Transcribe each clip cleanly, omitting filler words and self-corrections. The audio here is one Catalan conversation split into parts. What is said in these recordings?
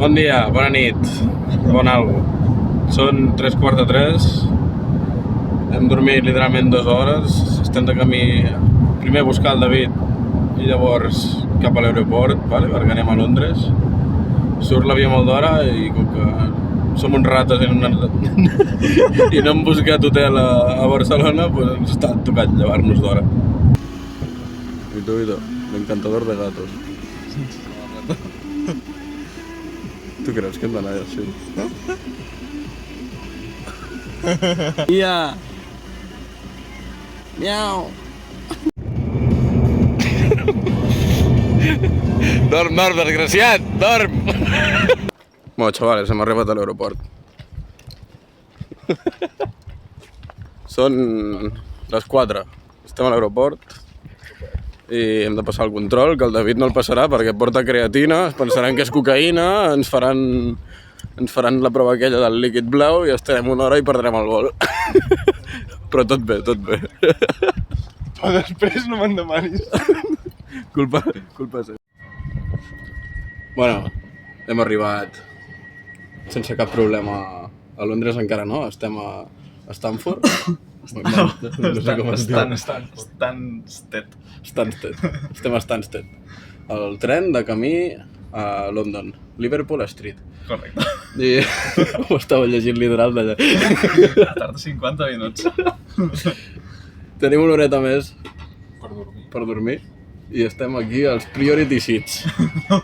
Bon dia, bona nit, bon algo. Són 3:15. Hem dormit literalment 2 hores. Estem de camí primer a buscar el David i llavors cap a l'aeroport, vale? Perquè anem a Londres. Surt l'avió molt d'hora i com que som uns rates i no hem buscat hotel a Barcelona, doncs ens està tocant llevar-nos d'hora. I tu, l'encantador de gatos. Tu creus que hem d'anar així? Ia! Miau! Dorm, desgraciat! Dorm! Bueno, xavales, hem arribat a l'aeroport. Són les 4. Estem a l'aeroport i hem de passar el control, que el David no el passarà perquè porta creatina, es pensaran que és cocaïna, ens faran la prova aquella del líquid blau i estarem 1 hora i perdrem el vol. Però tot bé, tot bé. Però després no me'n demanis. Culpa seva. Bueno, hem arribat sense cap problema a Londres encara no, estem a Stanford. No sé com es diu. Stansted. Estem a Stansted. El tren de camí a London, Liverpool Street. Correcte. I ho estava llegint literal d'allà. Tarda 50 minuts. Tenim 1 horeta més Per dormir. per dormir i estem aquí als Priority Seats.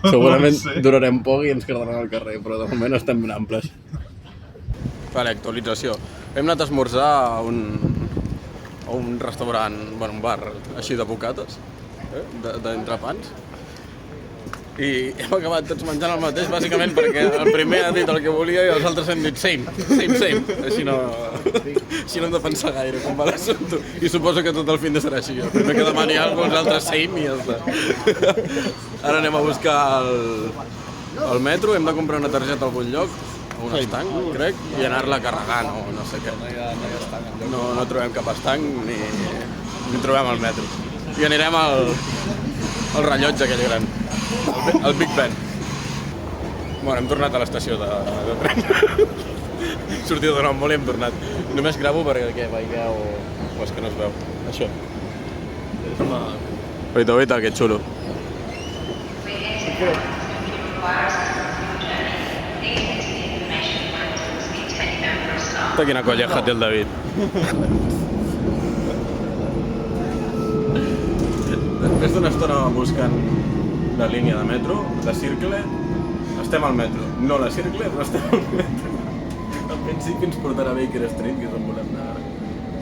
Segurament durarem poc i ens quedaran al carrer, però de moment estem ben amples. Vale, actualització. Hem anat a esmorzar a un restaurant, bueno, un bar així de bocates, d'entrepans. I hem acabat tots menjant el mateix, bàsicament perquè el primer ha dit el que volia i els altres han dit same. Així no hem de pensar gaire com va l'assumpte. I suposo que tot el fin de serà així. El primer que demani alguna cosa, els altres same i ja està. Ara anem a buscar el metro, hem de comprar una targeta a algun lloc, a un estanc, crec, i anar-la carregant o no sé què. No trobem cap estanc ni trobem el metro. I anirem al rellotge aquell gran. El Big Ben. Bueno, hem tornat a l'estació de tren. Sortida de nou molt i hem tornat. Només gravo perquè veieu o és que no es veu. Això. Oita, que xulo. Quina colleja té el David. Després d'una estona buscant la línia de metro, la Circle, estem al metro. No la Circle, però estem al metro. Al principi ens portarà a Baker Street, que és on volem anar.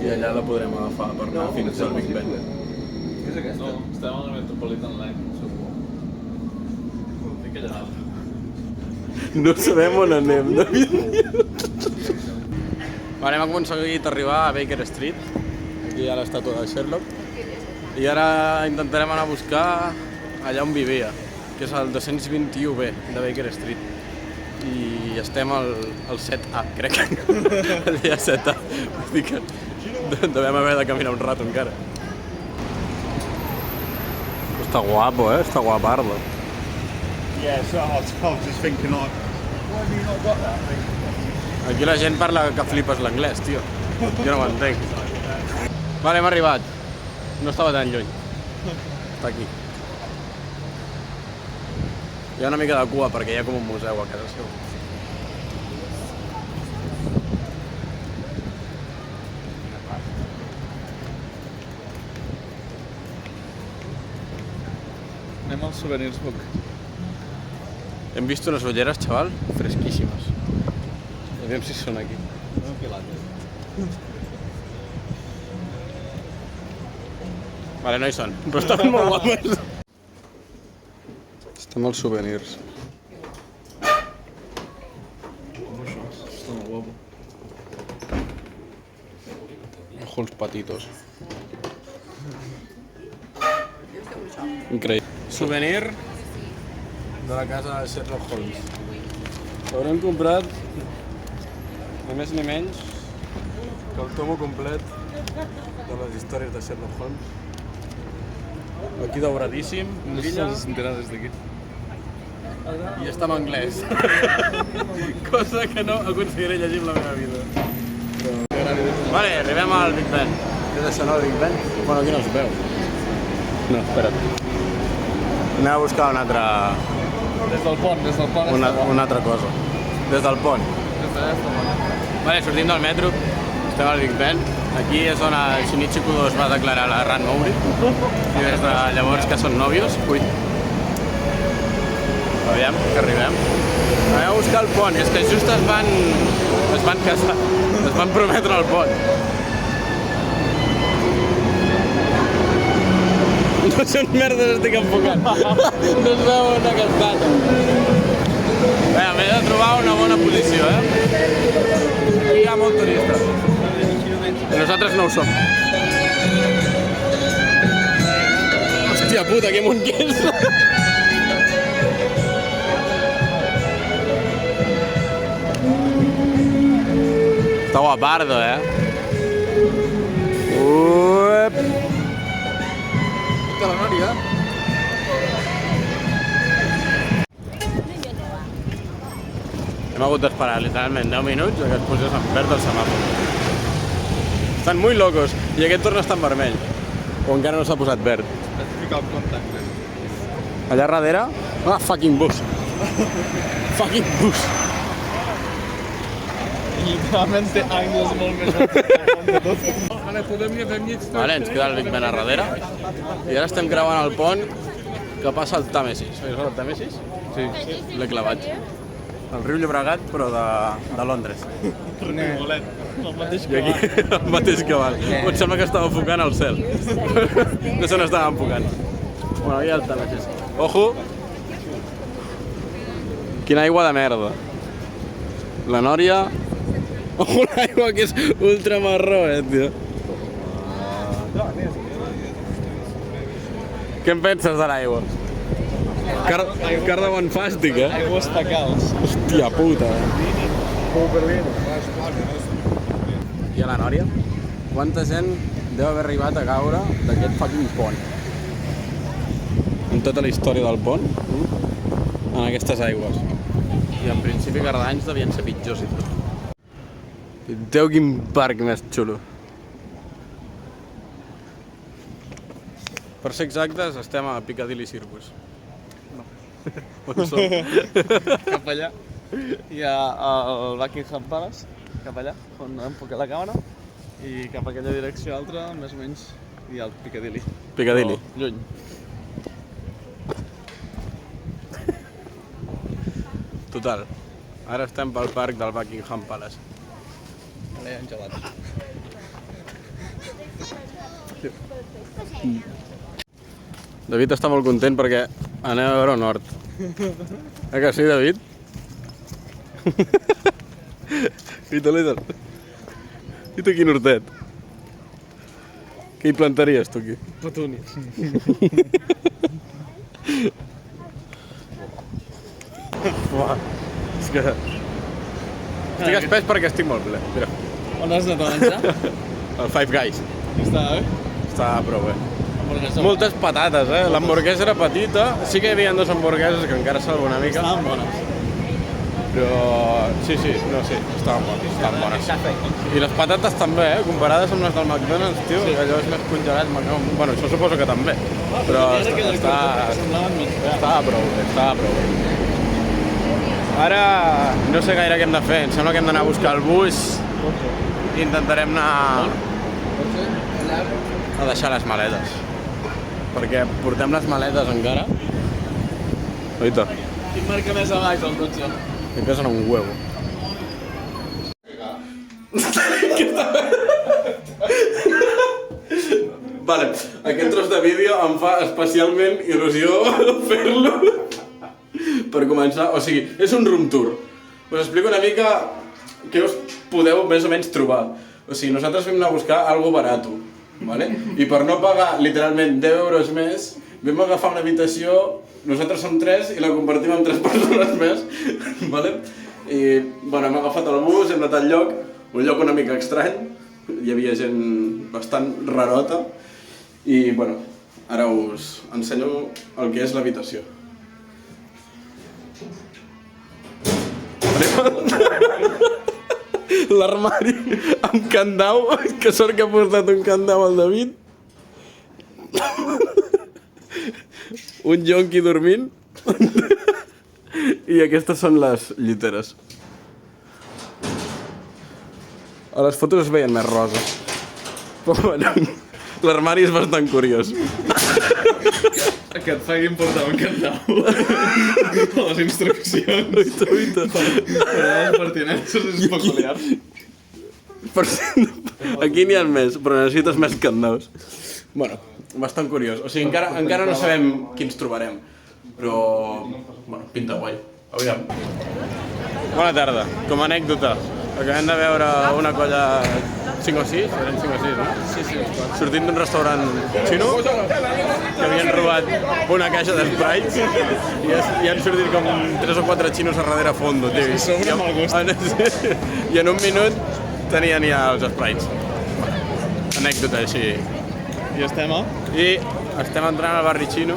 I allà la podrem agafar per anar fins al Big Ben. Què és aquesta? No, estem a la Metropolitan Line, segur. Dic allà dalt. No sabem on anem, David. Vale, hem aconseguit arribar a Baker Street. Aquí hi ha l'estàtua de Sherlock. I ara intentarem anar a buscar allà on vivia, que és el 221B de Baker Street. I estem al 7A, crec. Allà hi ha 7A. Vull dir que devem haver de caminar un rato encara. Està guapo, Està guapardo. Yeah, so I was just thinking like, why have you not got that thing? Aquí la gent parla que flipes l'anglès, tio. Jo no ho entenc. Vale, hem arribat. No estava tan lluny. Està aquí. Hi ha una mica de cua perquè hi ha com un museu a casa seu. Anem al Souvenirs Book. Hem vist unes ulleres, xaval, fresquíssimes. Aviam si són aquí. Vale, no hi són, però estan molt guapes. Estem als Souvenirs. Està molt guapo. Ojo els patitos. Increïble. Souvenir de la casa de Sherlock Holmes. Haurem comprat ni més ni menys que el tomo complet de les històries de Sherlock Holmes. Aquí dauradíssim, No sé si motilla. s'enterà des d'aquí. i està en anglès. Cosa que no aconseguiré llegir en la meva vida. Vale, arribem al Big Ben. Què és això, no, el Big Ben? Bueno, aquí no es veu. No, espera't. Anem a buscar una altra... Des del pont Una altra cosa. Des del pont. Vale, sortim del metro, estem al Big Ben. Aquí és on el Shinichi Kudo es va declarar la Ran Mouri. I des de llavors que són nòvios. Ui. Aviam, que arribem. Anem a buscar el pont, és que just es van casar. Es van prometre el pont. No són merdes, estic enfocant. No es veu una castanya. Bé, m'he de trobar una bona posició, eh? Aquí hi ha molt turista. I nosaltres no ho som. Hòstia puta, que munt que és! Està guapardo, eh? Uep! Puta la nòria! Hem hagut d'esperar literalment 10 minuts que es posés en verd el semàfor. Estan muy locos i aquest torna a estar en vermell. O encara no s'ha posat verd. Has ficat el contacte. Allà darrere... Ah, fucking bus! Fucking bus! Literalment té angles molt més Vale, ens queda el Big Ben a darrere. I ara estem creuant el pont que passa al Tàmesis. Saps el Tàmesis? Sí. L'he clavat. El riu Llobregat, però de Londres. El mateix I aquí, el mateix cabal. Em sembla que estava enfocant al cel. No se n'estava enfocant. Bueno, aquí hi ha el Tàmesis. Ojo! Quina aigua de merda. La Nòria... Ojo, l'aigua que és ultra marró, tio. Què en penses de l'aigua? Car de bon fàstic, eh? Aigües fecals. Hòstia puta, eh? I a la Nòria? Quanta gent deu haver arribat a caure d'aquest fucking pont? En tota la història del pont, en aquestes aigües. I en principi cada anys devien ser pitjors i tot. Déu, quin parc més xulo. Per ser exactes, estem a Piccadilly Circus. On som? Cap allà hi ha el Buckingham Palace, cap allà, on enfoca la càmera, i cap a aquella direcció altra, més o menys, hi ha el Piccadilly. Piccadilly. Però lluny. Total. Ara estem pel parc del Buckingham Palace. Allà hi ha un gelat. David està molt content perquè anem a veure Nord. Que sí, David? I tu, líder? I tu quin hortet? Què hi plantaries, tu, aquí? Petúnies. Uah, és que... Estic espès perquè estic molt ple. Mira, On has anat a menjar? el Five Guys. Està bé? Està prou bé. Hamburguesa. Moltes patates, eh? L'hamburguesa era petita. Sí que hi havia dues hamburgueses que encara salva una mica. Estaven bones. Però... Sí, estaven bones. I les patates també, comparades amb les del McDonald's, tio, que allò és més congelat. Bueno, això suposo que també. Però estava prou bé. Ara no sé gaire què hem de fer. Em sembla que hem d'anar a buscar el bus i intentarem anar a deixar les maletes. Perquè portem les maletes encara. Oita. Quin marca més a baix, el cotxe? Que pesen un huevo. Vale, aquest tros de vídeo em fa especialment il·lusió fer-lo per començar. O sigui, és un room tour. Us explico una mica què us podeu més o menys trobar. O sigui, nosaltres vam anar a buscar algo barato, vale? I per no pagar literalment 10 euros més, vam agafar una habitació, nosaltres som 3 i la compartim amb 3 persones més, vale? I, bueno, hem agafat el bus, hem anat al lloc, un lloc una mica estrany, hi havia gent bastant rarota, i, bueno, ara us ensenyo el que és l'habitació. L'armari amb candau, que sort que ha portat un candau al David. Un jonqui dormint. I aquestes són les lliteres. A les fotos es veien més roses. Però bueno, l'armari és bastant curiós. Que et facin portar un candau a les instruccions. Uita. Per les pertinences és peculiar. Aquí n'hi ha més, però necessites més candaus. Bueno, bastant curiós. O sigui, encara no sabem quins trobarem. Però, bueno, pinta guai. Aviam. Bona tarda. Com a anècdota, acabem de veure una colla 5 o 6, eren 5 o 6, no? Sí. Sortint d'un restaurant xino que havien robat una caixa d'Sprites i han sortit com 3 o 4 xinos a darrere fondo, tio. Sobre mal gust. I en un minut tenien ja els Sprites. Anècdota així. I estem a? I estem entrant al barri xino.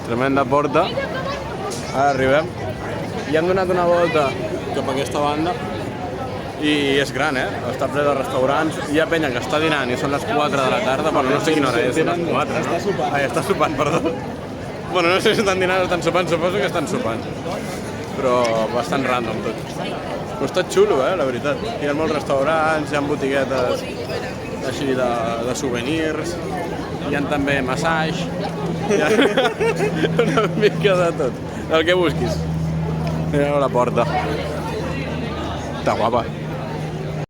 Tremenda porta. Ara arribem. I hem donat una volta cap a aquesta banda. I és gran, Està ple de restaurants. Hi ha penya que està dinant i són les 4 de la tarda, però no sé quina hora és, són les 4, no? Està sopant. Ai, està sopant, perdó. Bueno, no sé si estan dinant o estan sopant, suposo que estan sopant. Però bastant random tot. Però està xulo, la veritat. Hi ha molts restaurants, hi ha botiguetes així de souvenirs, hi ha també massatge, hi ha una mica de tot. El que busquis. Mireu la porta. Està guapa.